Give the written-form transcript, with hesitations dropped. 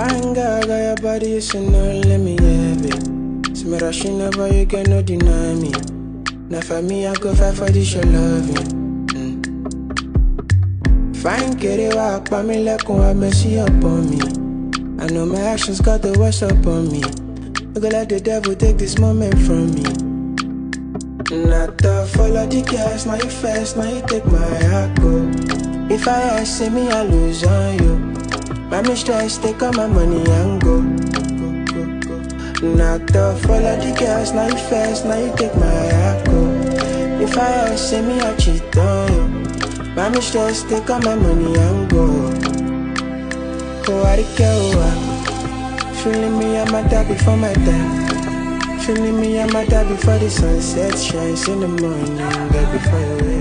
Fine girl, got your body, you should know, let me have it. See me rushing over, you cannot deny me. Now for me, I go fight for this your loving. Fine, get it walk by me like I messy up on me. I know my actions got the worst up on me. I go let the devil take this moment from me. Not to follow the gas, now you fast, now you take my heart go. If I ask, see me, I lose on you. My mistress, take all my money and go. Not to follow the gas, now you fast, now you take my heart go. If I ask, see me, I cheat on you. My mistress, take all my money and go. Oh, I care. Feeling me, I'ma die before my time. Feeling me, I'ma die before the sunset shines in the morning, right before you wake.